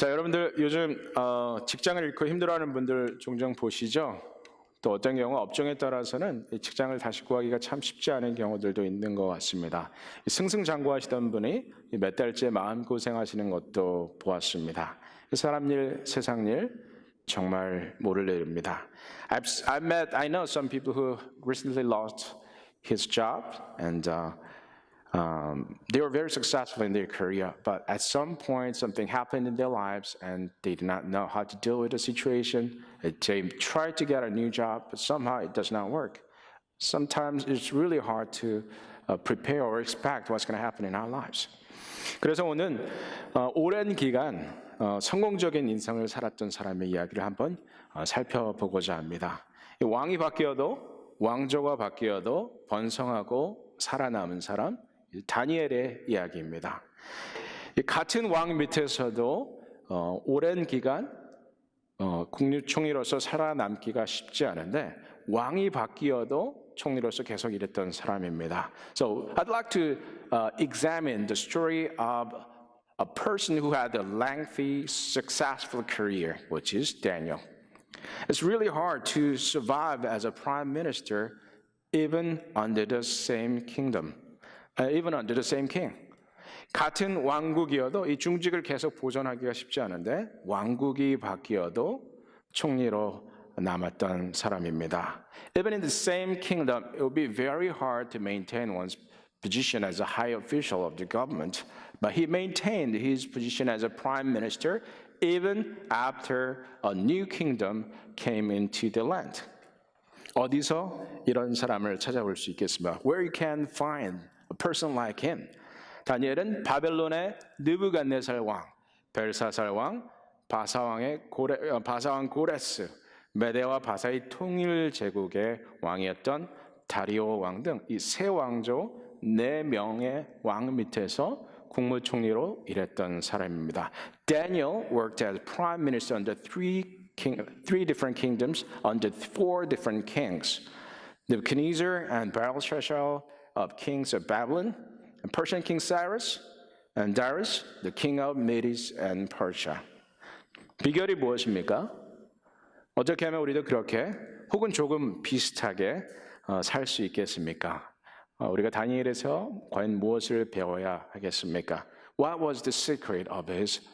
자, 여러분들 요즘 직장을 잃고 힘들어하는 분들 종종 보시죠? 또 어떤 경우 업종에 따라서는 이 직장을 다시 구하기가 참 쉽지 않은 경우들도 있는 것 같습니다. 승승장구하시던 분이 몇 달째 마음고생하시는 것도 보았습니다. 사람 일, 세상 일 정말 모를 일입니다. I know some people who recently lost his job and they were very successful in their career, but at some point something happened in their lives and they did not know how to deal with the situation. They tried to get a new job, but somehow it does not work. Sometimes it's really hard to prepare or expect what's going to happen in our lives. 그래서 오늘 오랜 기간 성공적인 인생을 살았던 사람의 이야기를 한번 살펴보고자 합니다. 왕이 바뀌어도 왕조가 바뀌어도 번성하고 살아남은 사람, 다니엘의 이야기입니다. 같은 왕 밑에서도 오랜 기간 국립총리로서 살아남기가 쉽지 않은데 왕이 바뀌어도 총리로서 계속 일했던 사람입니다. So I'd like to examine the story of a person who had a lengthy, successful career, which is Daniel. It's really hard to survive as a prime minister even under the same kingdom. Even under the same king. 같은 왕국이어도 이 중직을 계속 보존하기가 쉽지 않은데 왕국이 바뀌어도 총리로 남았던 사람입니다. Even in the same kingdom, it would be very hard to maintain one's position as a high official of the government, but he maintained his position as a prime minister even after a new kingdom came into the land. 어디서 이런 사람을 찾아볼 수 있겠습니까? Where you can find a person like him. 다니엘은 바벨론의 느부갓네살 왕, 벨사살 왕, 바사왕 고레스, 메데와 바사의 통일 제국의 왕이었던 다리오 왕 등 이 세 왕조 4명의 왕 밑에서 국무총리로 일했던 사람입니다. Daniel worked as prime minister under three different kingdoms under 4 different kings. Nebuchadnezzar and Belshazzar of kings of Babylon, and Persian king Cyrus, and Darius, the king of Medes and Persia. 비결이 무엇입니까? 어떻게 하면 우리도 그렇게 혹은 조금 비슷하게 살 수 있겠습니까? 우리가 다니엘에서 과연 무엇을 배워야 하겠습니까? What was the secret of his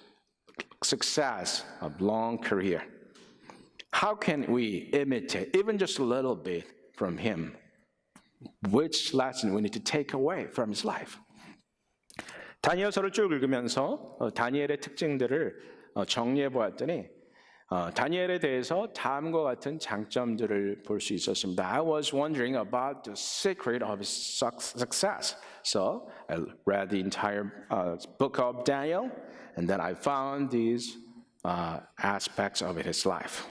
success of long career? How can we imitate, even just a little bit, from him? Which lesson we need to take away from his life? 다니엘서를 쭉 읽으면서 다니엘의 특징들을 정리해 보았더니 다니엘에 대해서 다음과 같은 장점들을 볼 수 있었습니다. I was wondering about the secret of his success. So I read the entire book of Daniel, and then I found these aspects of his life.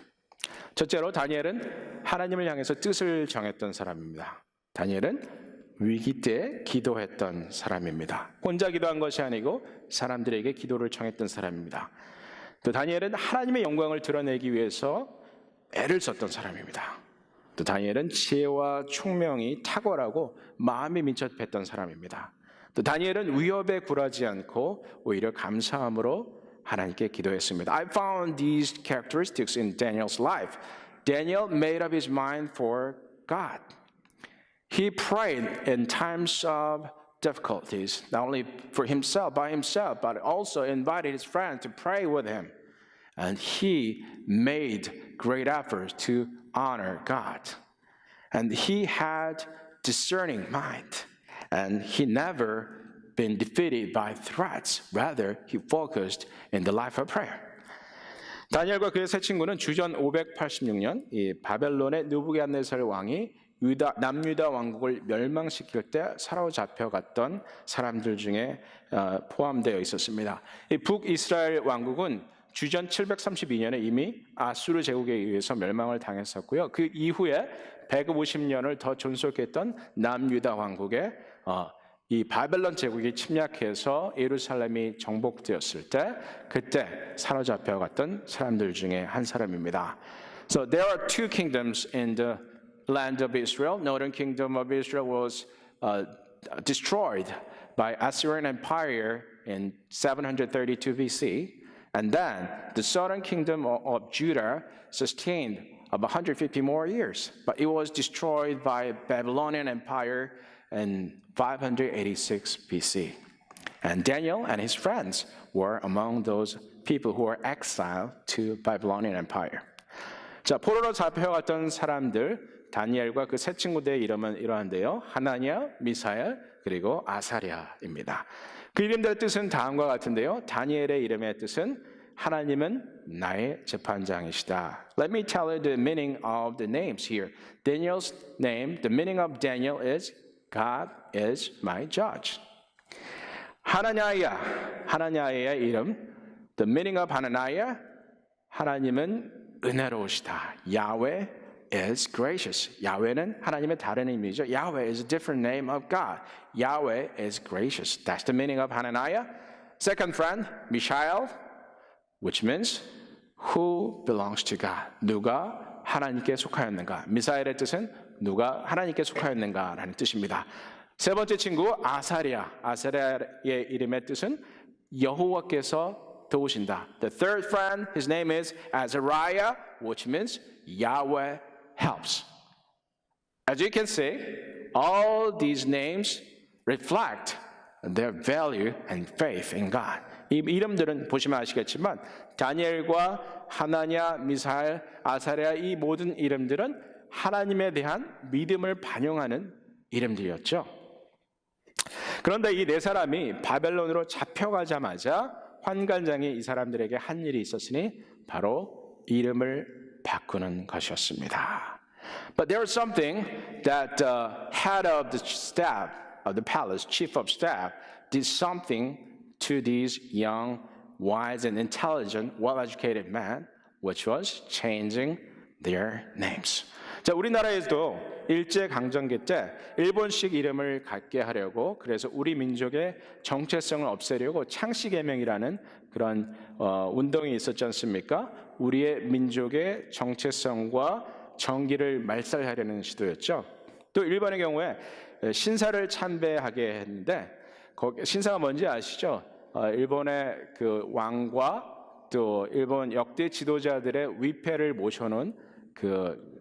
첫째로 다니엘은 하나님을 향해서 뜻을 정했던 사람입니다. 다니엘은 위기 때 기도했던 사람입니다. 혼자 기도한 것이 아니고 사람들에게 기도를 청했던 사람입니다. 또 다니엘은 하나님의 영광을 드러내기 위해서 애를 썼던 사람입니다. 또 다니엘은 지혜와 총명이 탁월하고 마음이 민첩했던 사람입니다. 또 다니엘은 위협에 굴하지 않고 오히려 감사함으로 하나님께 기도했습니다. I found these characteristics in Daniel's life. Daniel made up his mind for God. He prayed in times of difficulties, not only for himself, by himself, but also invited his friends to pray with him. And he made great efforts to honor God. And he had discerning mind. And he never been defeated by threats. Rather, he focused in the life of prayer. 다니엘과 그의 세 친구는 주전 586년 이 바벨론의 느부갓네살 왕이 남유다 왕국을 멸망시킬 때 사로잡혀갔던 사람들 중에 포함되어 있었습니다. 이 북이스라엘 왕국은 주전 732년에 이미 아수르 제국에 의해서 멸망을 당했었고요. 그 이후에 150년을 더 존속했던 남유다 왕국에 이 바벨론 제국이 침략해서 예루살렘이 정복되었을 때 그때 사로잡혀갔던 사람들 중에 한 사람입니다. So there are 2 kingdoms in the land of Israel. Northern kingdom of Israel was destroyed by Assyrian Empire in 732 BC. And then the southern kingdom of Judah sustained about 150 more years, but it was destroyed by Babylonian Empire in 586 BC. And Daniel and his friends were among those people who were exiled to Babylonian Empire. 자, 포로로 잡혀갔던 사람들, 다니엘과 그 세 친구들의 이름은 이러한데요. 하나냐, 미사엘, 그리고 아사랴입니다. 그 이름들의 뜻은 다음과 같은데요. 다니엘의 이름의 뜻은 하나님은 나의 재판장이시다. Let me tell you the meaning of the names here. Daniel's name, the meaning of Daniel is God is my judge. 하나냐의 이름, the meaning of 하나냐, 하나님은 은혜로우시다. Yahweh is gracious. 야훼는 하나님의 다른 의미죠. Yahweh is a different name of God. Yahweh is gracious. That's the meaning of Hananiah. Second friend, Mishael, which means who belongs to God. 누가 하나님께 속하였는가. 미사엘의 뜻은 누가 하나님께 속하였는가라는 뜻입니다. 세 번째 친구 아사랴. 아사랴의 이름의 뜻은 여호와께서 도우신다. The third friend, his name is Azariah, which means Yahweh helps. As you can see, all these names reflect their value and faith in God. 이 이름들은 보시면 아시겠지만 다니엘과 하나냐, 미사엘, 아사랴 이 모든 이름들은 하나님에 대한 믿음을 반영하는 이름들이었죠. 그런데 이 네 사람이 바벨론으로 잡혀가자마자 환관장이 이 사람들에게 한 일이 있었으니 바로 이름을 바꾸는 것이었습니다. But there was something that the head of the staff of the palace, chief of staff, did something to these young, wise and intelligent, well-educated men, which was changing their names. 자, 우리나라에도 일제강점기 때 일본식 이름을 갖게 하려고 그래서 우리 민족의 정체성을 없애려고 창씨개명이라는 그런 운동이 있었지 않습니까? 우리의 민족의 정체성과 정기를 말살하려는 시도였죠. 또 일본의 경우에 신사를 참배하게 했는데 신사가 뭔지 아시죠? 일본의 그 왕과 또 일본 역대 지도자들의 위패를 모셔놓은 그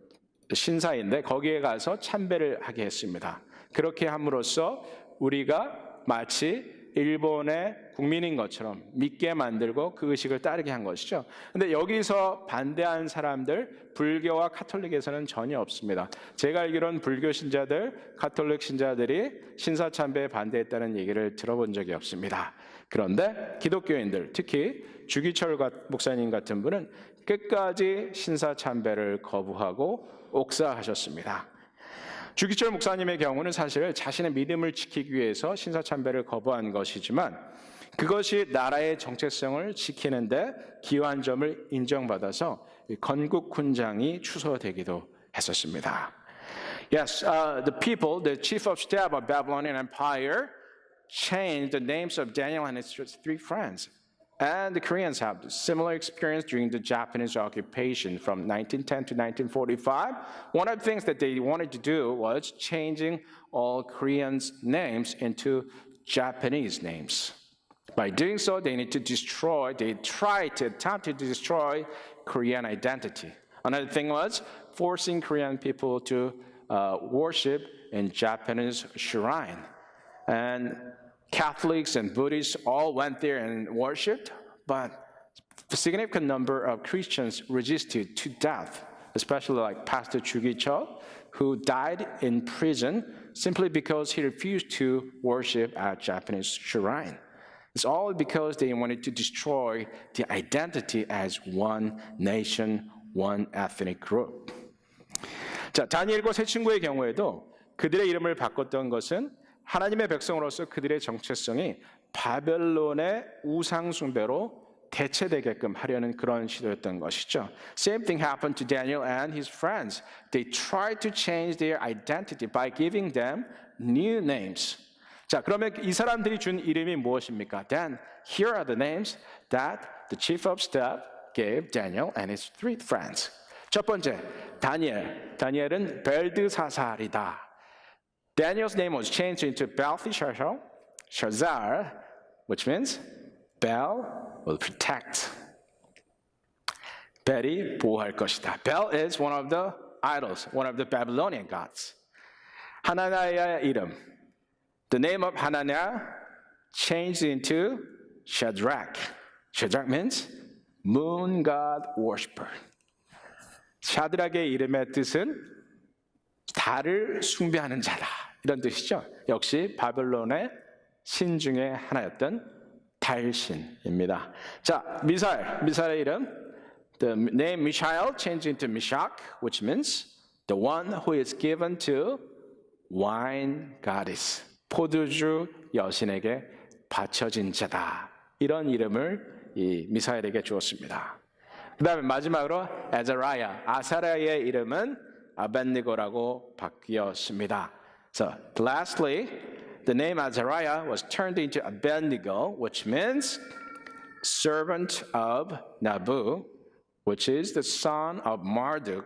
신사인데 거기에 가서 참배를 하게 했습니다. 그렇게 함으로써 우리가 마치 일본의 국민인 것처럼 믿게 만들고 그 의식을 따르게 한 것이죠. 근데 여기서 반대한 사람들 불교와 카톨릭에서는 전혀 없습니다. 제가 알기로는 불교 신자들, 카톨릭 신자들이 신사 참배에 반대했다는 얘기를 들어본 적이 없습니다. 그런데 기독교인들, 특히 주기철 목사님 같은 분은 끝까지 신사 참배를 거부하고 옥사하셨습니다. 주기철 목사님의 경우는 사실 자신의 믿음을 지키기 위해서 신사참배를 거부한 것이지만 그것이 나라의 정체성을 지키는데 기여한 점을 인정받아서 건국훈장이 추서되기도 했었습니다. Yes, the people, the chief of staff of Babylonian Empire changed the names of Daniel and his three friends. And the Koreans have a similar experience during the Japanese occupation from 1910 to 1945. One of the things that they wanted to do was changing all Koreans' names into Japanese names. By doing so, they attempt to destroy Korean identity. Another thing was forcing Korean people to worship in Japanese shrine. And Catholics and Buddhists all went there and worshipped, but a significant number of Christians resisted to death, especially like Pastor Chugicho, who died in prison simply because he refused to worship at Japanese shrine. It's all because they wanted to destroy the identity as one nation, one ethnic group. 자, 다니엘과 세 친구의 경우에도 그들의 이름을 바꿨던 것은 하나님의 백성으로서 그들의 정체성이 바벨론의 우상 숭배로 대체되게끔 하려는 그런 시도였던 것이죠. Same thing happened to Daniel and his friends. They tried to change their identity by giving them new names. 자, 그러면 이 사람들이 준 이름이 무엇입니까? Then here are the names that the chief of staff gave Daniel and his three friends. 첫 번째, 다니엘. 다니엘은 벨드사살이다. Daniel's name was changed into Belteshazzar, which means Bel will protect. 벨이 보호할 것이다. Bel is one of the idols, one of the Babylonian gods. 하나냐의 이름. The name of Hananiah changed into Shadrach. Shadrach means moon god worshipper. 샤드락의 이름의 뜻은 달을 숭배하는 자다. 이런 뜻이죠. 역시 바벨론의 신 중에 하나였던 달신입니다. 자, 미사엘의 이름. The name Mishael changed into Meshach, which means the one who is given to wine goddess. 포도주 여신에게 바쳐진 자다. 이런 이름을 이 미사엘에게 주었습니다. 그 다음에 마지막으로 아사랴의 이름은 아벤니고라고 바뀌었습니다. So lastly, the name Azariah was turned into Abednego, which means servant of Nabu, which is the son of Marduk,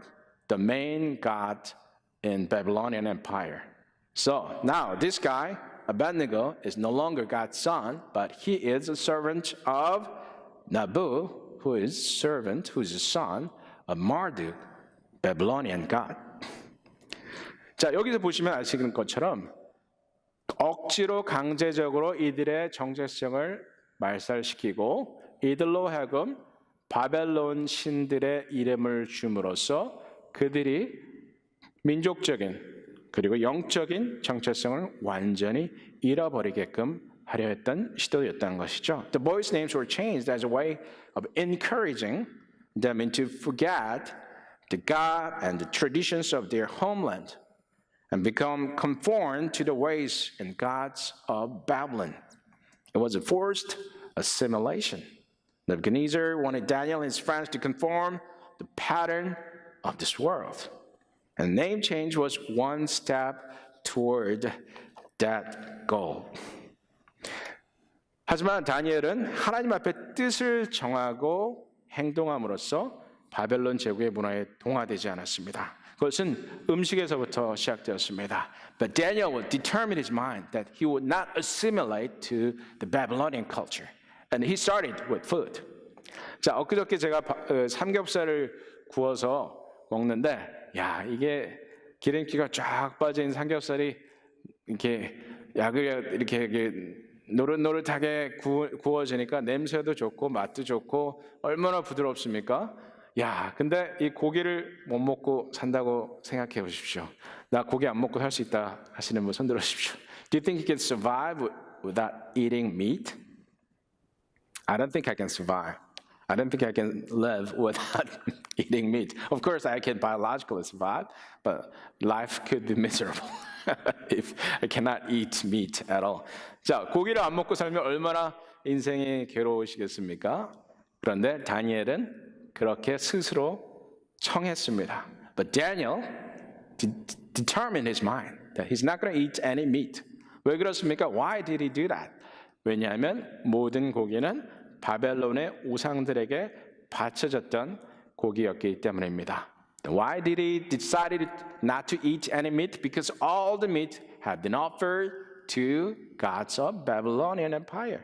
the main god in Babylonian Empire. So now this guy, Abednego, is no longer God's son, but he is a servant of Nabu, who is the son of Marduk, Babylonian god. 자, 여기서 보시면 아시는 것처럼 억지로 강제적으로 이들의 정체성을 말살시키고 이들로 하여금 바벨론 신들의 이름을 줌으로써 그들이 민족적인 그리고 영적인 정체성을 완전히 잃어버리게끔 하려 했던 시도였다는 것이죠. The boys' names were changed as a way of encouraging them to forget the God and the traditions of their homeland and become conformed to the ways and gods of Babylon. It was a forced assimilation. Nebuchadnezzar wanted Daniel and his friends to conform the pattern of this world. And name change was one step toward that goal. 하지만 다니엘은 하나님 앞에 뜻을 정하고 행동함으로써 바벨론 제국의 문화에 동화되지 않았습니다. 그것은 음식에서부터 시작되었습니다. But Daniel would determine his mind that he would not assimilate to the Babylonian culture. And he started with food. 자, 엊그저께 제가 삼겹살을 구워서 먹는데, 야, 이게 기름기가 쫙 빠진 삼겹살이 이렇게 이렇게 노릇노릇하게 구워지니까 냄새도 좋고 맛도 좋고 얼마나 부드럽습니까? 야, 근데 이 고기를 못 먹고 산다고 생각해 보십시오. 나 고기 안 먹고 살 수 있다 하시는 분 손 들어주십시오. Do you think you can survive without eating meat? I don't think I can survive. I don't think I can live without eating meat. Of course, I can biologically survive, but life could be miserable if I cannot eat meat at all. 자, 고기를 안 먹고 살면 얼마나 인생이 괴로우시겠습니까? 그런데 다니엘은 그렇게 스스로 청했습니다. But Daniel determined his mind that he's not going to eat any meat. 왜 그렇습니까? Why did he do that? 왜냐하면 모든 고기는 바벨론의 우상들에게 바쳐졌던 고기였기 때문입니다. Why did he decide not to eat any meat? Because all the meat had been offered to gods of Babylonian Empire.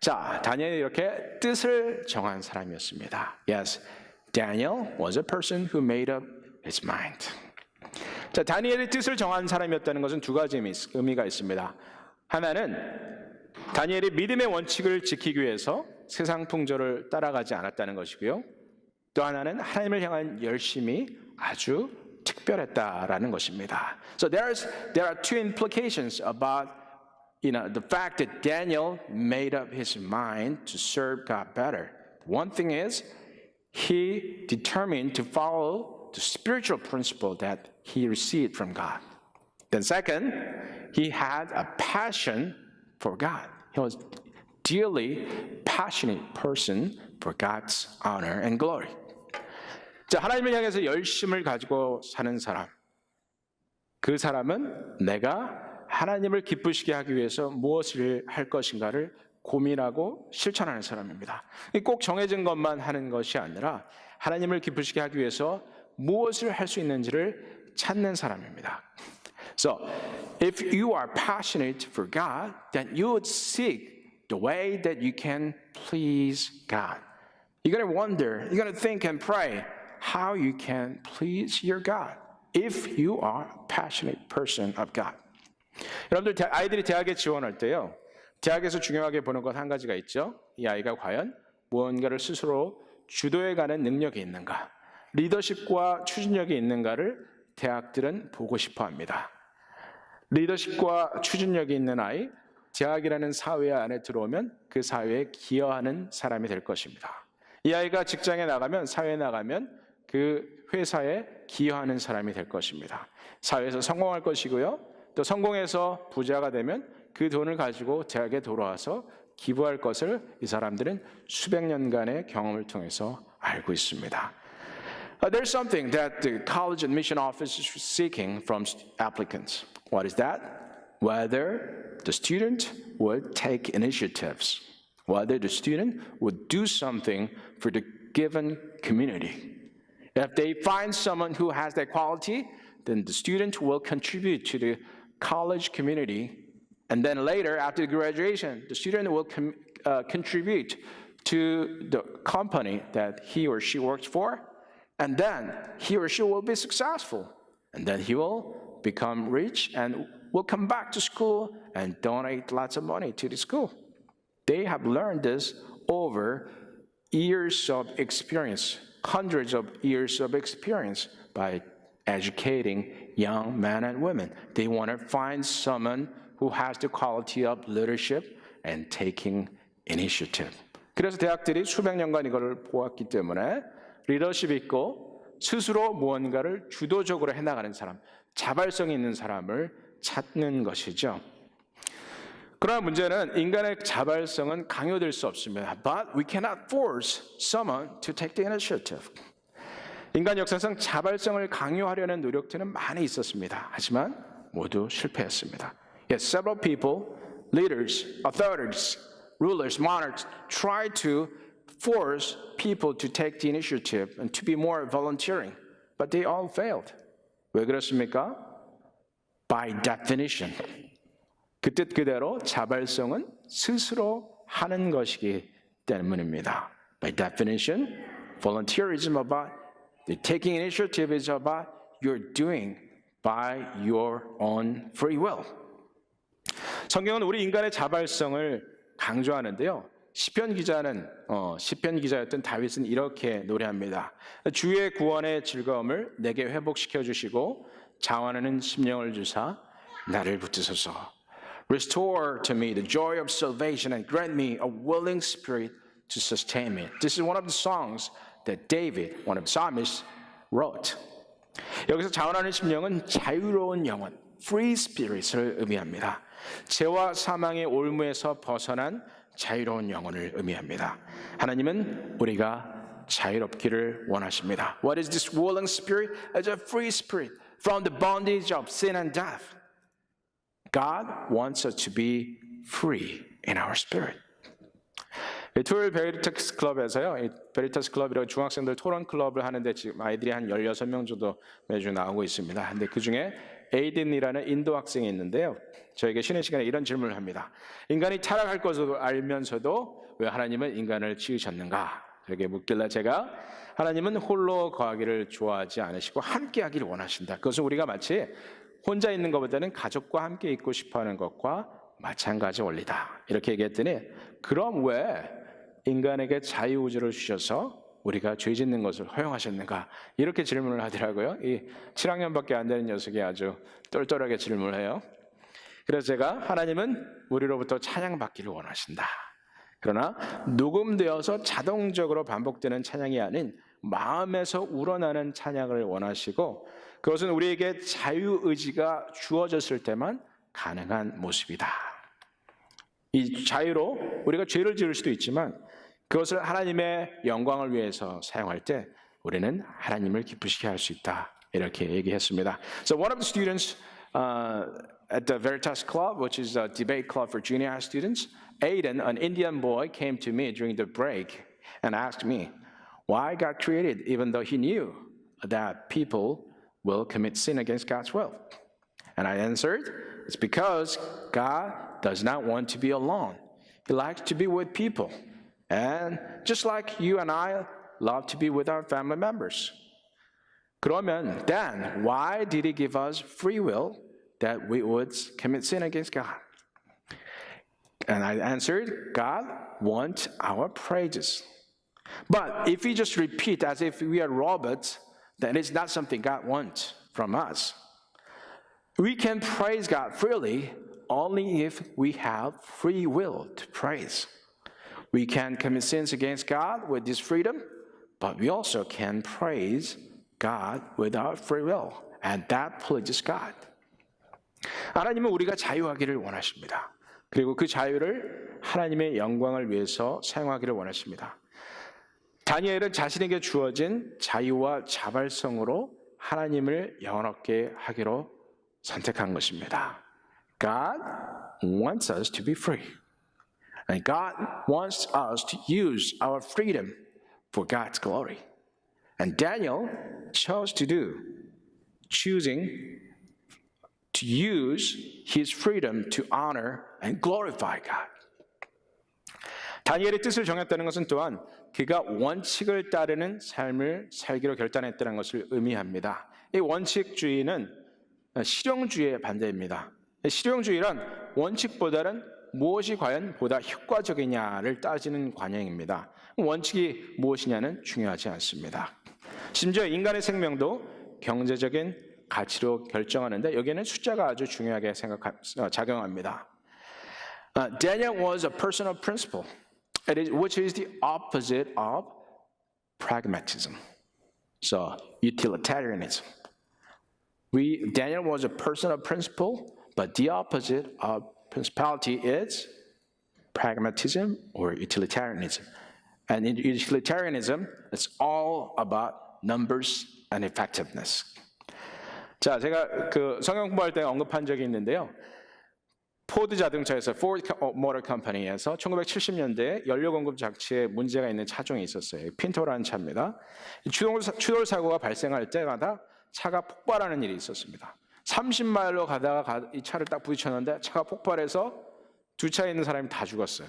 자, 다니엘이 이렇게 뜻을 정한 사람이었습니다. Yes, Daniel was a person who made up his mind. 자, 다니엘이 뜻을 정한 사람이었다는 것은 두 가지 의미가 있습니다. 하나는 다니엘이 믿음의 원칙을 지키기 위해서 세상 풍조를 따라가지 않았다는 것이고요. 또 하나는 하나님을 향한 열심이 아주 특별했다라는 것입니다. So there are two implications about the fact that Daniel made up his mind to serve God better. One thing is he determined to follow the spiritual principle that he received from God. Then second, he had a passion for God. He was dearly passionate person for God's honor and glory. 자, 하나님을 향해서 열심을 가지고 사는 사람. 그 사람은 내가 하나님을 기쁘시게 하기 위해서 무엇을 할 것인가를 고민하고 실천하는 사람입니다. 꼭 정해진 것만 하는 것이 아니라 하나님을 기쁘시게 하기 위해서 무엇을 할 수 있는지를 찾는 사람입니다. So, if you are passionate for God, then you would seek the way that you can please God. You're going to wonder, you're going to think and pray how you can please your God if you are a passionate person of God. 여러분들 아이들이 대학에 지원할 때요. 대학에서 중요하게 보는 것 한 가지가 있죠. 이 아이가 과연 무언가를 스스로 주도해가는 능력이 있는가, 리더십과 추진력이 있는가를 대학들은 보고 싶어 합니다. 리더십과 추진력이 있는 아이, 대학이라는 사회 안에 들어오면 그 사회에 기여하는 사람이 될 것입니다. 이 아이가 직장에 나가면, 사회에 나가면 그 회사에 기여하는 사람이 될 것입니다. 사회에서 성공할 것이고요. 또 성공해서 부자가 되면 그 돈을 가지고 대학에 돌아와서 기부할 것을 이 사람들은 수백 년간의 경험을 통해서 알고 있습니다. There's something that the college admission office is seeking from applicants. What is that? Whether the student would take initiatives, whether the student would do something for the given community. If they find someone who has that quality, then the student will contribute to the college community. And then later, after graduation, the student will contribute to the company that he or she works for. And then he or she will be successful. And then he will become rich and will come back to school and donate lots of money to the school. They have learned this over years of experience, hundreds of years of experience by educating young men and women. They want to find someone who has the quality of leadership and taking initiative. 그래서 대학들이 수백 년간 이걸 보았기 때문에 리더십이 있고 스스로 무언가를 주도적으로 해나가는 사람, 자발성이 있는 사람을 찾는 것이죠. 그러나 문제는 인간의 자발성은 강요될 수 없습니다. But we cannot force someone to take the initiative. 인간 역사상 자발성을 강요하려는 노력들은 많이 있었습니다. 하지만 모두 실패했습니다. Yes, several people, leaders, authorities, rulers, monarchs, tried to force people to take the initiative and to be more volunteering, but they all failed. 왜 그렇습니까? By definition. 그 뜻 그대로 자발성은 스스로 하는 것이기 때문입니다. By definition, volunteerism about the taking initiative is about your doing by your own free will. 성경은 우리 인간의 자발성을 강조하는데요. 시편 기자였던 다윗은 이렇게 노래합니다. 주의 구원의 즐거움을 내게 회복시켜 주시고 자원하는 심령을 주사 나를 붙드소서. Restore to me the joy of salvation and grant me a willing spirit to sustain me. This is one of the songs that David, one of the psalmists, wrote. 여기서 자원하는 심령은 자유로운 영혼, free spirit을 의미합니다. 죄와 사망의 올무에서 벗어난 자유로운 영혼을 의미합니다. 하나님은 우리가 자유롭기를 원하십니다. What is this willing spirit? It's a free spirit from the bondage of sin and death. God wants us to be free in our spirit. 토요일 베리타스 클럽에서요. 베리타스 클럽이라고 중학생들 토론 클럽을 하는데 지금 아이들이 한 16명 정도 매주 나오고 있습니다. 근데 그중에 에이든이라는 인도 학생이 있는데요. 저에게 쉬는 시간에 이런 질문을 합니다. 인간이 타락할 것을 알면서도 왜 하나님은 인간을 지으셨는가? 저에게 묻길래 제가 하나님은 홀로 거하기를 좋아하지 않으시고 함께 하기를 원하신다. 그것은 우리가 마치 혼자 있는 것보다는 가족과 함께 있고 싶어하는 것과 마찬가지 원리다. 이렇게 얘기했더니 그럼 왜 인간에게 자유의지를 주셔서 우리가 죄 짓는 것을 허용하셨는가? 이렇게 질문을 하더라고요. 이 7학년밖에 안 되는 녀석이 아주 똘똘하게 질문을 해요. 그래서 제가 하나님은 우리로부터 찬양받기를 원하신다. 그러나 녹음되어서 자동적으로 반복되는 찬양이 아닌 마음에서 우러나는 찬양을 원하시고 그것은 우리에게 자유의지가 주어졌을 때만 가능한 모습이다. 이 자유로 우리가 죄를 지을 수도 있지만 그것을 하나님의 영광을 위해서 사용할 때 우리는 하나님을 기쁘시게 할 수 있다. 이렇게 얘기했습니다. So one of the students at the Veritas Club, which is a debate club for junior high students, Aiden, an Indian boy, came to me during the break and asked me why God created, even though he knew that people will commit sin against God's will. And I answered, it's because God does not want to be alone. He likes to be with people. And just like you and I love to be with our family members. 그러면 then why did he give us free will that we would commit sin against God? And I answered, God wants our praises. But if we just repeat as if we are robots, then it's not something God wants from us. We can praise God freely only if we have free will to praise. We can commit sins against God with this freedom, but we also can praise God without free will, and that pleases God. 하나님은 우리가 자유하기를 원하십니다. 그리고 그 자유를 하나님의 영광을 위해서 사용하기를 원하십니다. 다니엘은 자신에게 주어진 자유와 자발성으로 하나님을 영원하게 하기로 선택한 것입니다. God wants us to be free. And God wants us to use our freedom for God's glory. And Daniel chose to do, choosing to use his freedom to honor and glorify God. 다니엘의 뜻을 정했다는 것은 또한 그가 원칙을 따르는 삶을 살기로 결단했다는 것을 의미합니다. 이 원칙주의는 실용주의의 반대입니다. 실용주의란 원칙보다는 무엇이 과연 보다 효과적이냐를 따지는 관행입니다. 원칙이 무엇이냐는 중요하지 않습니다. 심지어 인간의 생명도 경제적인 가치로 결정하는데 여기에는 숫자가 아주 중요하게 작용합니다. Daniel was a person of principle, which is the opposite of pragmatism. So, utilitarianism. Daniel was a person of principle, but the opposite of principality is pragmatism or utilitarianism. And in utilitarianism, it's all about numbers and effectiveness. 자, 제가 그 성경 공부할 때 언급한 적이 있는데요. 포드 자동차에서 Ford Motor Company에서 1970년대에 연료 공급 장치에 문제가 있는 차종이 있었어요. 핀토라는 차입니다. 추돌 사고가 발생할 때마다 차가 폭발하는 일이 있었습니다. 30마일로 가다가 이 차를 딱 부딪혔는데 차가 폭발해서 두 차에 있는 사람이 다 죽었어요.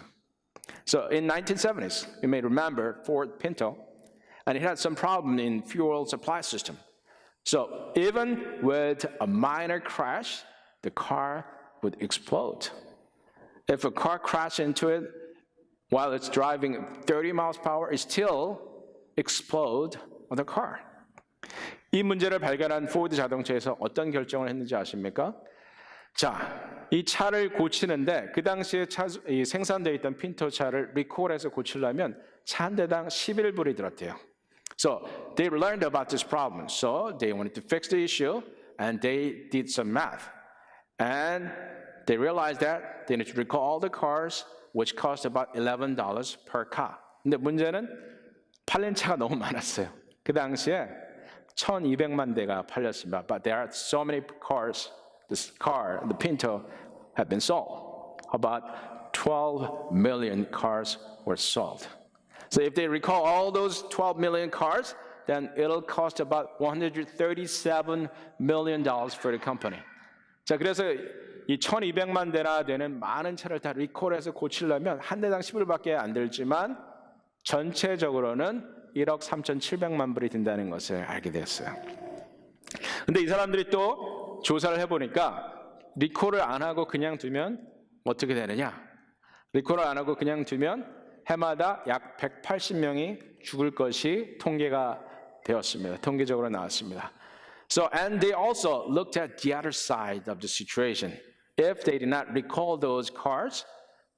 So in 1970s, you may remember Ford Pinto, and it had some problem in fuel supply system. So even with a minor crash, the car would explode. If a car crashed into it while it's driving 30 miles per hour, it still explode on the car. 이 문제를 발견한 포드 자동차에서 어떤 결정을 했는지 아십니까? 자, 이 차를 고치는데 그 당시에 생산되어 있던 핀토 차를 리콜해서 고치려면 차 한 대당 11불이 들었대요. So they learned about this problem. So they wanted to fix the issue and they did some math. And they realized that they need to recall all the cars, which cost about $11 per car. 근데 문제는 팔린 차가 너무 많았어요. 그 당시에 1,200만 대가 팔렸습니다. But there are so many cars, this car, the Pinto, have been sold. About 12 million cars were sold. So if they recall all those 12 million cars, then it'll cost about $137 million for the company. 자, 그래서 이 1,200만 대나 되는 많은 차를 다 리콜해서 고치려면 한 대당 10불밖에 안 들지만 전체적으로는 1억 3,700만 불이 든다는 것을 알게 되었어요. 근데 이 사람들이 또 조사를 해보니까 리콜을 안 하고 그냥 두면 어떻게 되느냐? 리콜을 안 하고 그냥 두면 해마다 약 180명이 죽을 것이 통계가 되었습니다. 통계적으로 나왔습니다. So, and they also looked at the other side of the situation. If they did not recall those cars,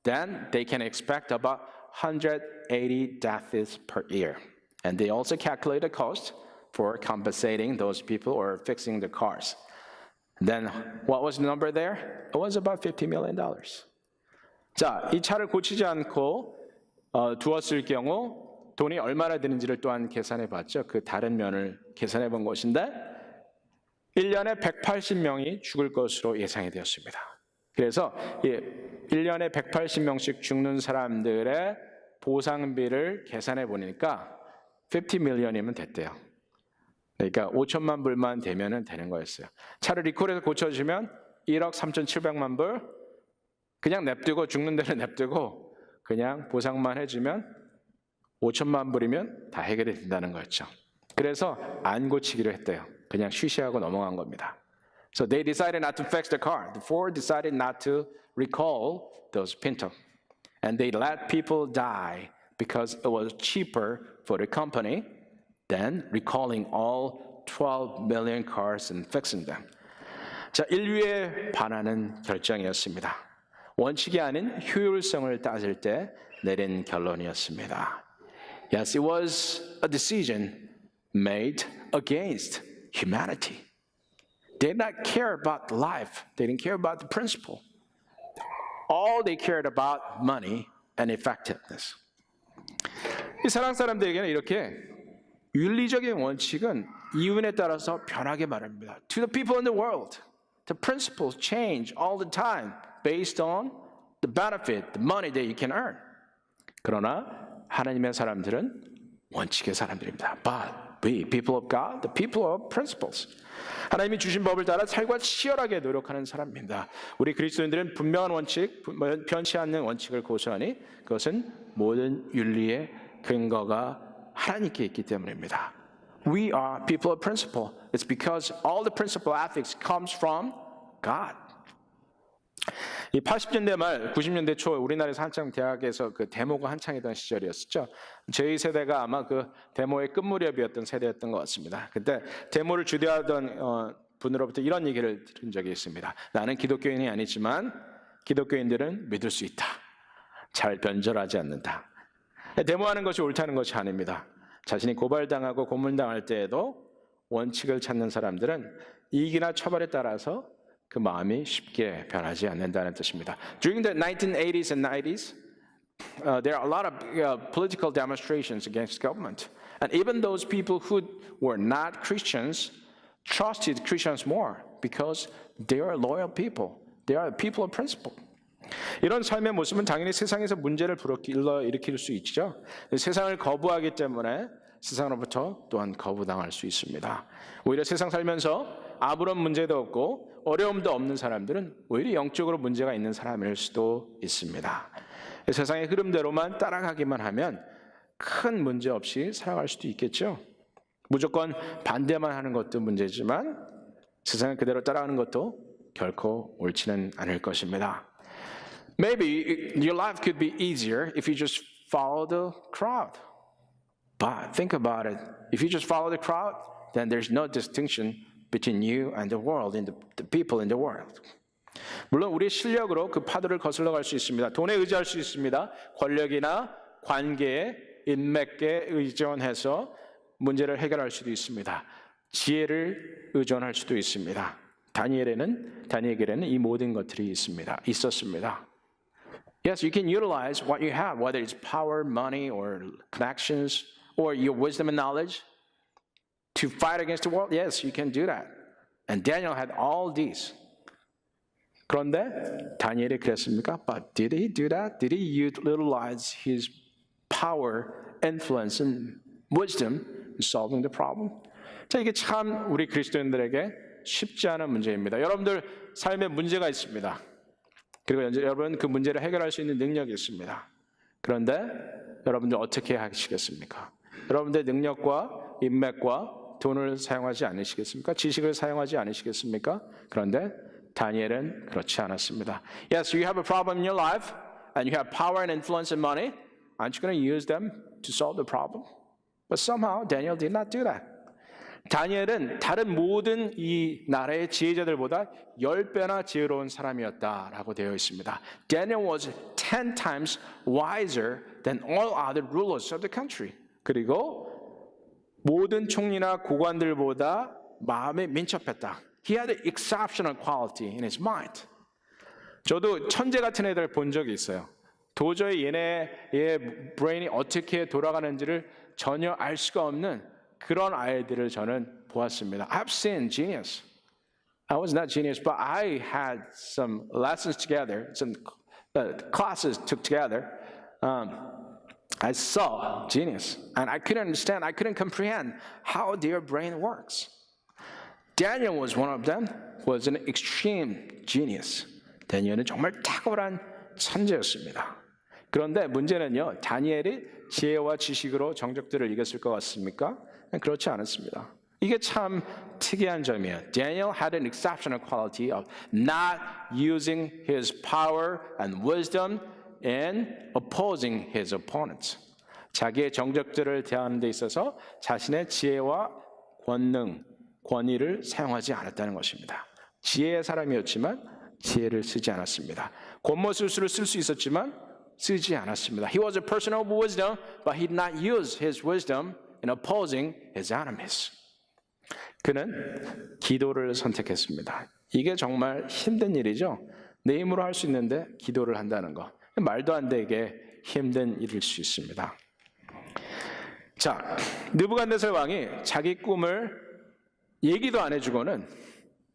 then they can expect about 180 deaths per year. And they also calculate the cost for compensating those people or fixing the cars. Then what was the number there? It was about $50 million. 자, 이 차를 고치지 않고 두었을 경우 돈이 얼마나 드는지를 또한 계산해 봤죠. 그 다른 면을 계산해 본 것인데 1년에 180명이 죽을 것으로 예상이 되었습니다. 그래서 1년에 180명씩 죽는 사람들의 보상비를 계산해 보니까 50 million이면 됐대요. 그러니까 5천만 불만 되면 되는 거였어요. 차를 리콜해서 고쳐주면 1억 3,700만 불 그냥 냅두고 죽는 데는 냅두고 그냥 보상만 해주면 5천만 불이면 다 해결이 된다는 거였죠. 그래서 안 고치기로 했대요. 그냥 쉬쉬하고 넘어간 겁니다. So they decided not to fix the car. The Ford decided not to recall those Pinto. And they let people die because it was cheaper for the company than recalling all 12 million cars and fixing them. 자, 인류에 반하는 결정이었습니다. 원칙이 아닌 효율성을 따질 때 내린 결론이었습니다. Yes, it was a decision made against humanity. They did not care about life. They didn't care about the principle. All they cared about money and effectiveness. 이 세상 사람들에게는 이렇게 윤리적인 원칙은 이윤에 따라서 변하게 마련입니다. To the people in the world, the principles change all the time based on the benefit, the money that you can earn. 그러나 하나님의 사람들은 원칙의 사람들입니다. But we, people of God, the people of principles. 하나님이 주신 법을 따라 살과 치열하게 노력하는 사람입니다. 우리 그리스도인들은 분명한 원칙, 변치 않는 원칙을 고수하니 그것은 모든 윤리의 근거가 하나님께 있기 때문입니다. We are people of principle. It's because all the principle ethics comes from God. 이 80년대 말 90년대 초 우리나라에서 한창 대학에서 그 데모가 한창이던 시절이었죠. 저희 세대가 아마 그 데모의 끝무렵이었던 세대였던 것 같습니다. 그때 데모를 주도하던 분으로부터 이런 얘기를 들은 적이 있습니다. 나는 기독교인이 아니지만 기독교인들은 믿을 수 있다. 잘 변절하지 않는다. 데모하는 것이 옳다는 것이 아닙니다. 자신이 고발당하고 고문당할 때에도 원칙을 찾는 사람들은 이익이나 처벌에 따라서 그 마음이 쉽게 변하지 않는다는 뜻입니다. During the 1980s and 90s, there are a lot of political demonstrations against government. And even those people who were not Christians trusted Christians more because they are loyal people. They are people of principle. 이런 삶의 모습은 당연히 세상에서 문제를 불러일으킬 수 있죠. 세상을 거부하기 때문에 세상으로부터 또한 거부당할 수 있습니다. 오히려 세상 살면서 아무런 문제도 없고 어려움도 없는 사람들은 오히려 영적으로 문제가 있는 사람일 수도 있습니다. 세상의 흐름대로만 따라가기만 하면 큰 문제 없이 살아갈 수도 있겠죠. 무조건 반대만 하는 것도 문제지만 세상을 그대로 따라가는 것도 결코 옳지는 않을 것입니다. Maybe your life could be easier if you just follow the crowd. But think about it. If you just follow the crowd, then there's no distinction between you and the world, and the people in the world. 물론 우리의 실력으로 그 파도를 거슬러 갈 수 있습니다. 돈에 의지할 수 있습니다. 권력이나 관계에 인맥에 의존해서 문제를 해결할 수도 있습니다. 지혜를 의존할 수도 있습니다. 다니엘에게는 이 모든 것들이 있었습니다. Yes, you can utilize what you have, whether it's power, money, or connections, or your wisdom and knowledge, to fight against the world. Yes, you can do that. And Daniel had all these. 그런데 다니엘이 그랬습니까? But did he do that? Did he utilize his power, influence, and wisdom in solving the problem? 자, 이게 참 우리 그리스도인들에게 쉽지 않은 문제입니다. 여러분들 삶에 문제가 있습니다. 그리고 여러분 그 문제를 해결할 수 있는 능력이 있습니다. 그런데 여러분들 어떻게 하시겠습니까? 여러분들의 능력과 인맥과 돈을 사용하지 않으시겠습니까? 지식을 사용하지 않으시겠습니까? 그런데 다니엘은 그렇지 않았습니다. Yes, you have a problem in your life and you have power and influence and money. Aren't you going to use them to solve the problem? But somehow Daniel did not do that. 다니엘은 다른 모든 이 나라의 지혜자들보다 10배나 지혜로운 사람이었다라고 되어 있습니다. Daniel was 10 times wiser than all other rulers of the country. 그리고 모든 총리나 고관들보다 마음에 민첩했다. He had an exceptional quality in his mind. 저도 천재 같은 애들 본 적이 있어요. 도저히 얘네의 브레인이 어떻게 돌아가는지를 전혀 알 수가 없는 그런 아이들을 저는 보았습니다. I've seen genius. I was not genius, but I had some lessons together, some classes took together. I saw genius, and I couldn't understand, I couldn't comprehend how their brain works. Daniel was one of them, was an extreme genius. 다니엘은 정말 탁월한 천재였습니다. 그런데 문제는요, 다니엘이 지혜와 지식으로 정적들을 이겼을 것 같습니까? 그렇지 않았습니다. 이게 참 특이한 점이에요. Daniel had an exceptional quality of not using his power and wisdom in opposing his opponents. 자기의 정적들을 대하는 데 있어서 자신의 지혜와 권능, 권위를 사용하지 않았다는 것입니다. 지혜의 사람이었지만 지혜를 쓰지 않았습니다. 권모술수를 쓸 수 있었지만 쓰지 않았습니다. He was a person of wisdom, but he did not use his wisdom in opposing his enemies. 그는 기도를 선택했습니다. 이게 정말 힘든 일이죠. 내 힘으로 할 수 있는데 기도를 한다는 거. 말도 안 되게 힘든 일일 수 있습니다. 자, 느부갓네살 왕이 자기 꿈을 얘기도 안 해주고는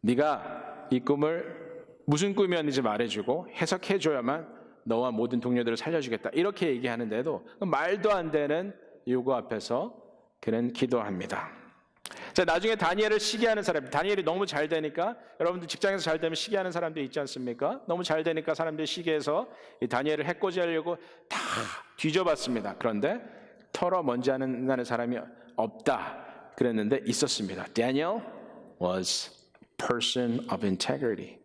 네가 이 꿈을 무슨 꿈이었는지 말해주고 해석해줘야만 너와 모든 동료들을 살려주겠다. 이렇게 얘기하는데도 말도 안 되는 요구 앞에서 그는 기도합니다. 자, 나중에 다니엘을 시기하는 사람, 다니엘이 너무 잘 되니까, 여러분들 직장에서 잘 되면 시기하는 사람들 있지 않습니까? 너무 잘 되니까 사람들이 시기해서 이 다니엘을 해코지하려고 다 뒤져봤습니다. 그런데 털어 먼지 나는 사람이 없다 그랬는데 있었습니다. Daniel was a person of integrity.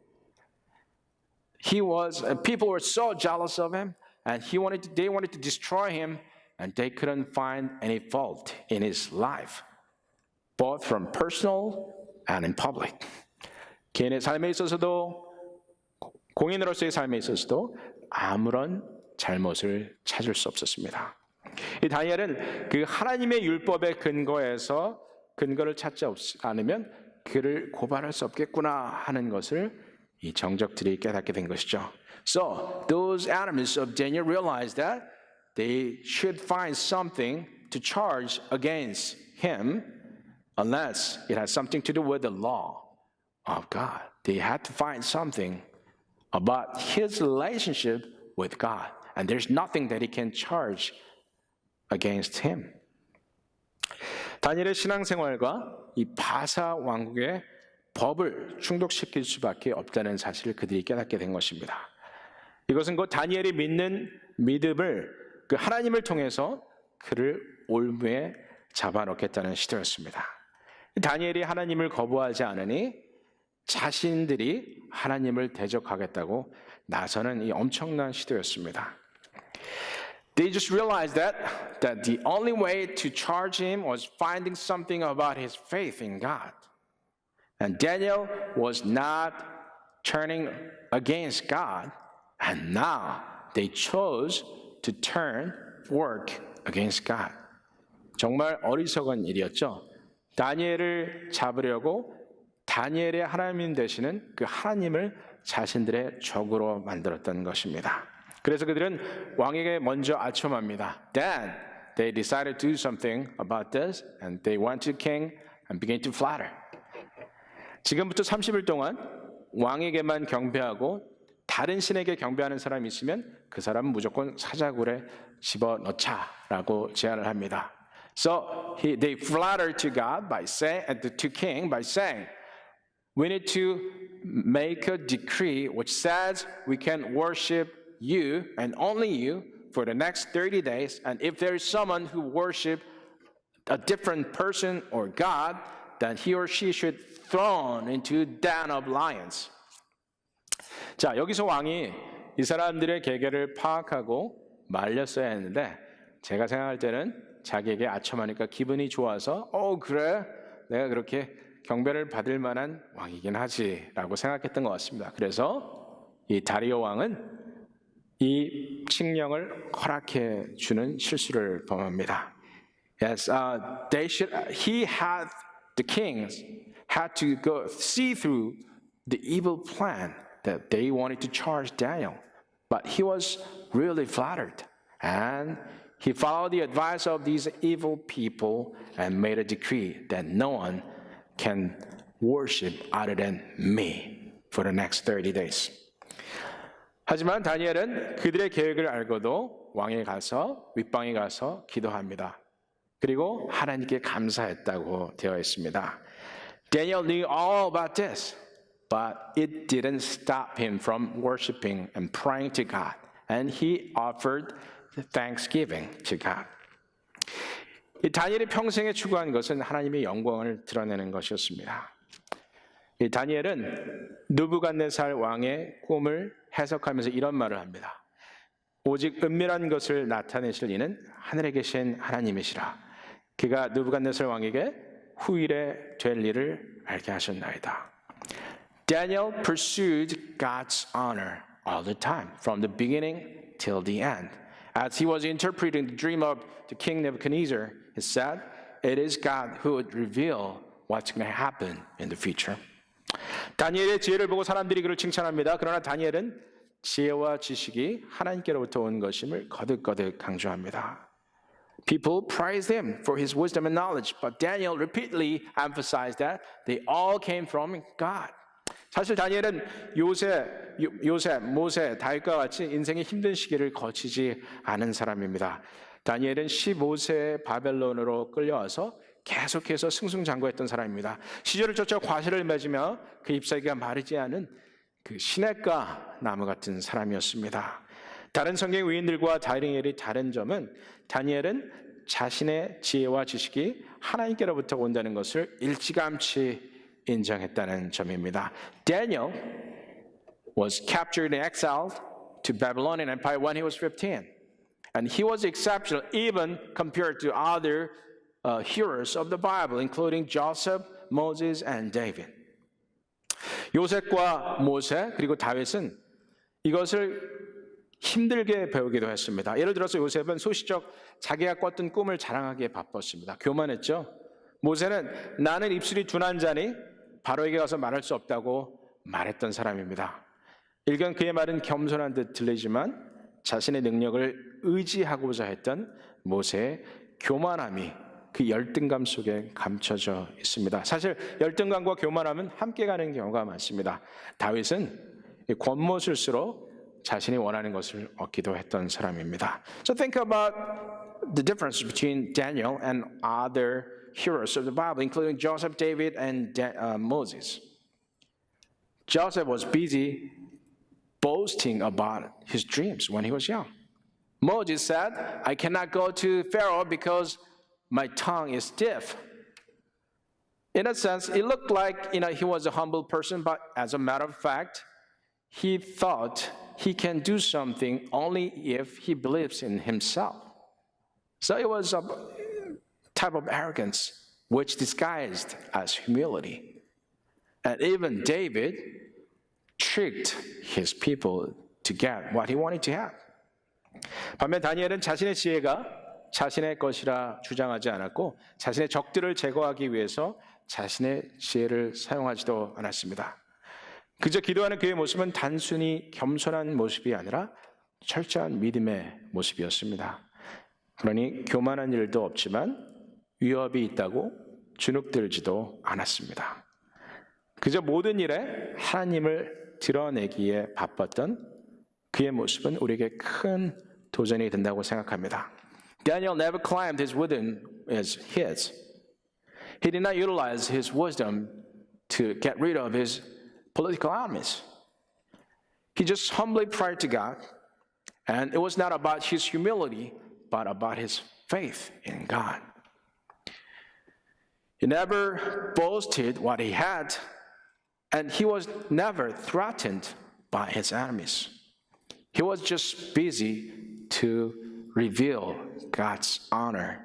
People were so jealous of him, and they wanted to destroy him, and they couldn't find any fault in his life, both from personal and in public. 개인의 삶에 있어서도 공인으로서의 삶에 있어서도 아무런 잘못을 찾을 수 없었습니다. 이 다니엘은 그 하나님의 율법의 근거를 찾지 않으면 그를 고발할 수 없겠구나 하는 것을 이 정적들이 깨닫게 된 것이죠. So those enemies of Daniel realized that they should find something to charge against him unless it has something to do with the law of God. They had to find something about his relationship with God, and there's nothing that he can charge against him. 다니엘의 신앙생활과 이 바사 왕국의 법을 충족시킬 수밖에 없다는 사실을 그들이 깨닫게 된 것입니다. 이것은 곧 다니엘이 믿는 믿음을 그 하나님을 통해서 그를 올무에 잡아넣겠다는 시도였습니다. 다니엘이 하나님을 거부하지 않으니 자신들이 하나님을 대적하겠다고 나서는 이 엄청난 시도였습니다. They just realized that the only way to charge him was finding something about his faith in God. And Daniel was not turning against God, and now they chose to work against God. 정말 어리석은 일이었죠. 다니엘을 잡으려고 다니엘의 하나님 되시는 그 하나님을 자신들의 적으로 만들었던 것입니다. 그래서 그들은 왕에게 먼저 아첨합니다. Then they decided to do something about this, and they went to the king and began to flatter. 지금부터 30일 동안 왕에게만 경배하고 다른 신에게 경배하는 사람이 있으면 그 사람은 무조건 사자굴에 집어넣자라고 제안을 합니다. So they flattered to God by saying, to king by saying, we need to make a decree which says we can worship you and only you for the next 30 days. And if there is someone who worship a different person or God, then he or she should thrown into den of lions. 자, 여기서 왕이 이 사람들의 계계를 파악하고 말렸어야 했는데 제가 생각할 때는 자기에게 아첨하니까 기분이 좋아서 그래 내가 그렇게 경배를 받을 만한 왕이긴 하지라고 생각했던 것 같습니다. 그래서 이 다리오 왕은 이 칙령을 허락해 주는 실수를 범합니다. Yes, the kings had to go see through the evil plan that they wanted to charge Daniel. But he was really flattered. And he followed the advice of these evil people and made a decree that no one can worship other than me for the next 30 days. 하지만 다니엘은 그들의 계획을 알고도 윗방에 가서 기도합니다. 그리고 하나님께 감사했다고 되어 있습니다. Daniel knew all about this, but it didn't stop him from worshiping and praying to God. and he offered thanksgiving to God. 이 다니엘이 평생에 추구한 것은 하나님의 영광을 드러내는 것이었습니다. 이 다니엘은 느부갓네살 왕의 꿈을 해석하면서 이런 말을 합니다. 오직 은밀한 것을 나타내실 이는 하늘에 계신 하나님이시라. 그가 느부갓네살 왕에게 후일에 될 일을 알게 하셨나이다. Daniel pursued God's honor all the time, from the beginning till the end. As he was interpreting the dream of the king Nebuchadnezzar, he said, "It is God who would reveal what's going to happen in the future." 다니엘의 지혜를 보고 사람들이 그를 칭찬합니다. 그러나 다니엘은 지혜와 지식이 하나님께로부터 온 것임을 거듭거듭 강조합니다. People praised him for his wisdom and knowledge, but Daniel repeatedly emphasized that they all came from God. 사실 다니엘은 요셉, 모세, 다윗과 같이 인생의 힘든 시기를 거치지 않은 사람입니다. 다니엘은 15세에 바벨론으로 끌려와서 계속해서 승승장구했던 사람입니다. 시절을 쫓아 과실을 맺으며 그 잎사귀가 마르지 않은 그 시냇가 나무 같은 사람이었습니다. 다른 성경 위인들과 다니엘이 다른 점은 다니엘은 자신의 지혜와 지식이 하나님께로부터 온다는 것을 일찌감치 인정했다는 점입니다. Daniel was captured and exiled to Babylonian Empire when he was 15. And he was exceptional even compared to other heroes of the Bible, including Joseph, Moses, and David. 요셉과 모세 그리고 다윗은 이것을 힘들게 배우기도 했습니다. 예를 들어서 요셉은 소시적 자기가 꿨던 꿈을 자랑하기에 바빴습니다. 교만했죠. 모세는 나는 입술이 둔한 자니 바로에게 가서 말할 수 없다고 말했던 사람입니다. 일견 그의 말은 겸손한 듯 들리지만 자신의 능력을 의지하고자 했던 모세의 교만함이 그 열등감 속에 감춰져 있습니다. 사실 열등감과 교만함은 함께 가는 경우가 많습니다. 다윗은 권모술수로 자신이 원하는 것을 얻기도 했던 사람입니다. So think about the difference between Daniel and other heroes of the Bible, including Joseph, David, and Moses. Joseph was busy boasting about his dreams when he was young. Moses said, I cannot go to Pharaoh because my tongue is stiff. In a sense, it looked like he was a humble person, but as a matter of fact, he thought he can do something only if he believes in himself. So it was a type of arrogance which disguised as humility. And even David tricked his people to get what he wanted to have. 반면 다니엘은 자신의 지혜가 자신의 것이라 주장하지 않았고 자신의 적들을 제거하기 위해서 자신의 지혜를 사용하지도 않았습니다. 그저 기도하는 그의 모습은 단순히 겸손한 모습이 아니라 철저한 믿음의 모습이었습니다. 그러니 교만한 일도 없지만 위협이 있다고 주눅들지도 않았습니다. 그저 모든 일에 하나님을 드러내기에 바빴던 그의 모습은 우리에게 큰 도전이 된다고 생각합니다. Daniel never claimed his wisdom as his. He did not utilize his wisdom to get rid of his political enemies. He just humbly prayed to God, and it was not about his humility, but about his faith in God. He never boasted what he had, and he was never threatened by his enemies. He was just busy to reveal God's honor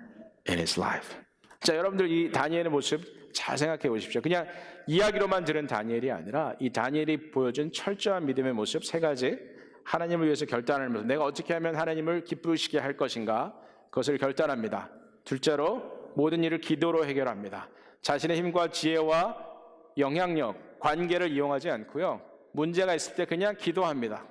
in his life. 자, 여러분들 이 다니엘의 모습 잘 생각해 보십시오. 그냥 이야기로만 들은 다니엘이 아니라 이 다니엘이 보여준 철저한 믿음의 모습 세 가지, 하나님을 위해서 결단하면서 내가 어떻게 하면 하나님을 기쁘시게 할 것인가 그것을 결단합니다. 둘째로 모든 일을 기도로 해결합니다. 자신의 힘과 지혜와 영향력, 관계를 이용하지 않고요. 문제가 있을 때 그냥 기도합니다.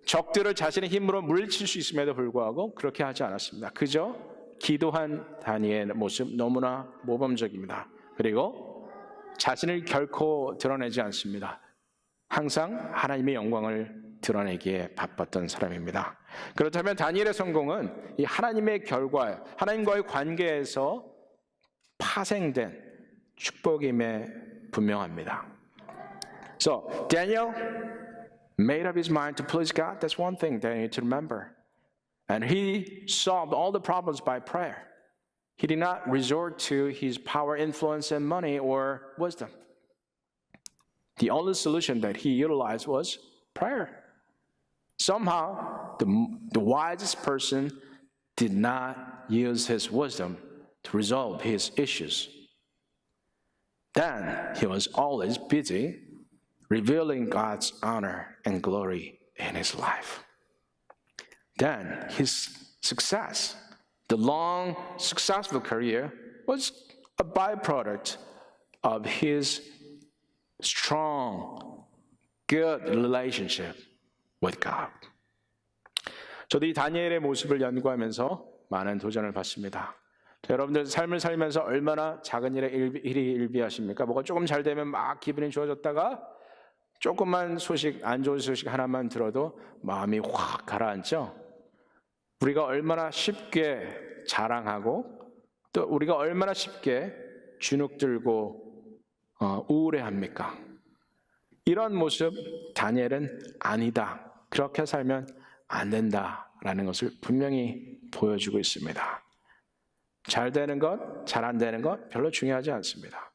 적들을 자신의 힘으로 물리칠 수 있음에도 불구하고 그렇게 하지 않았습니다. 그저 기도한 다니엘의 모습 너무나 모범적입니다. 그리고 자신을 결코 드러내지 않습니다. 항상 하나님의 영광을 드러내기에 바빴던 사람입니다. 그렇다면 다니엘의 성공은 이 하나님의 결과, 하나님과의 관계에서 파생된 축복임에 분명합니다. So Daniel made up his mind to please God. That's one thing that you need to remember. And he solved all the problems by prayer. He did not resort to his power, influence, and money or wisdom. The only solution that he utilized was prayer. Somehow, the wisest person did not use his wisdom to resolve his issues. Then he was always busy revealing God's honor and glory in his life. Then his success, the long, successful career, was a byproduct of his strong, good relationship with God. 저도 이 다니엘의 모습을 연구하면서 많은 도전을 받습니다. 여러분들 삶을 살면서 얼마나 작은 일에 일비하십니까? 뭐가 조금 잘 되면 막 기분이 좋아졌다가 조금만 소식, 안 좋은 소식 하나만 들어도 마음이 확 가라앉죠? 우리가 얼마나 쉽게 자랑하고 또 우리가 얼마나 쉽게 주눅들고 우울해합니까? 이런 모습 다니엘은 아니다. 그렇게 살면 안 된다라는 것을 분명히 보여주고 있습니다. 잘 되는 것, 잘 안 되는 것 별로 중요하지 않습니다.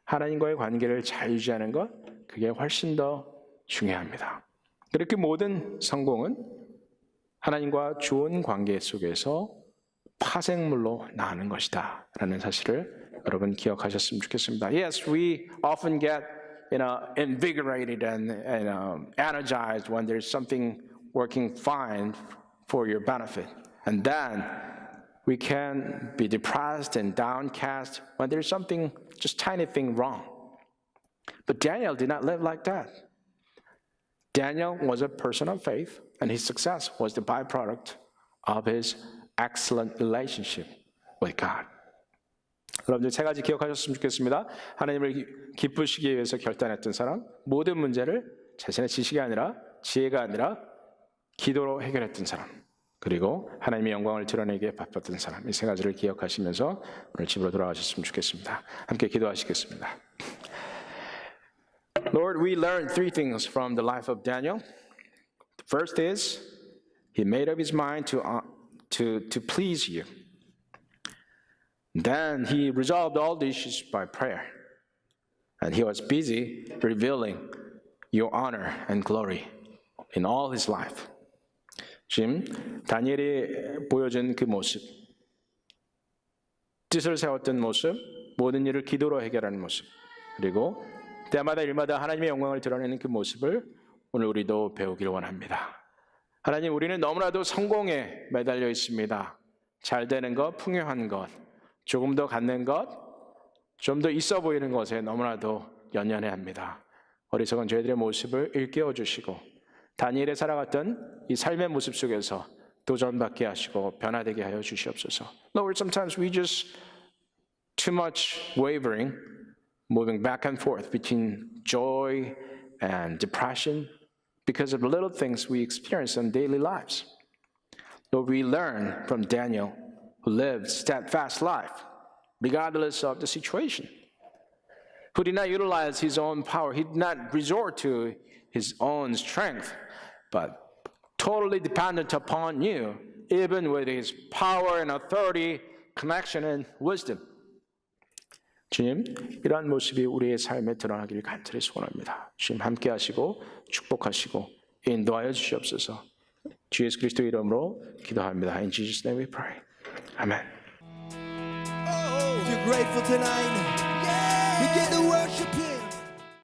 하나님과의 관계를 잘 유지하는 것, 그게 훨씬 더 중요합니다. 그렇게 모든 성공은 하나님과 좋은 관계 속에서 파생물로 나오는 것이다 라는 사실을 여러분 기억하셨으면 좋겠습니다. Yes, we often get invigorated and energized when there's something working fine for your benefit. And then we can be depressed and downcast when there's something, just tiny thing wrong. But Daniel did not live like that. Daniel was a person of faith, and his success was the byproduct of his excellent relationship with God. 여러분들 세 가지 기억하셨으면 좋겠습니다. 하나님을 기쁘시기 위해서 결단했던 사람, 모든 문제를 자신의 지식이 아니라 지혜가 아니라 기도로 해결했던 사람, 그리고 하나님의 영광을 드러내기에 바빴던 사람, 이 세 가지를 기억하시면서 오늘 집으로 돌아가셨으면 좋겠습니다. 함께 기도하시겠습니다. Lord, we learned three things from the life of Daniel. The first is he made up his mind to please you. Then he resolved all the issues by prayer. And he was busy revealing your honor and glory in all his life. 지금 다니엘이 보여준 그 모습, 뜻을 세웠던 모습, 모든 일을 기도로 해결하는 모습, 그리고 때마다 일마다 하나님의 영광을 드러내는 그 모습을 오늘 우리도 배우기를 원합니다. 하나님, 우리는 너무나도 성공에 매달려 있습니다. 잘 되는 것, 풍요한 것, 조금 더 갖는 것, 좀 더 있어 보이는 것에 너무나도 연연해합니다. 어리석은 저희들의 모습을 일깨워 주시고 다니엘이 살아갔던 이 삶의 모습 속에서 도전받게 하시고 변화되게 하여 주시옵소서. Lord, sometimes we just too much wavering, moving back and forth between joy and depression because of the little things we experience in daily lives. Lord, we learn from Daniel, who lived steadfast life, regardless of the situation, who did not utilize his own power. He did not resort to his own strength, but totally dependent upon you, even with his power and authority, connection and wisdom. 주님, 이러한 모습이 우리의 삶에 드러나기를 간절히 소원합니다. 주님 함께 하시고 축복하시고 인도하여 주시옵소서. 주 예수 그리스도 이름으로 기도합니다. In Jesus' name we pray. Amen. If you're grateful tonight, begin to worship Him.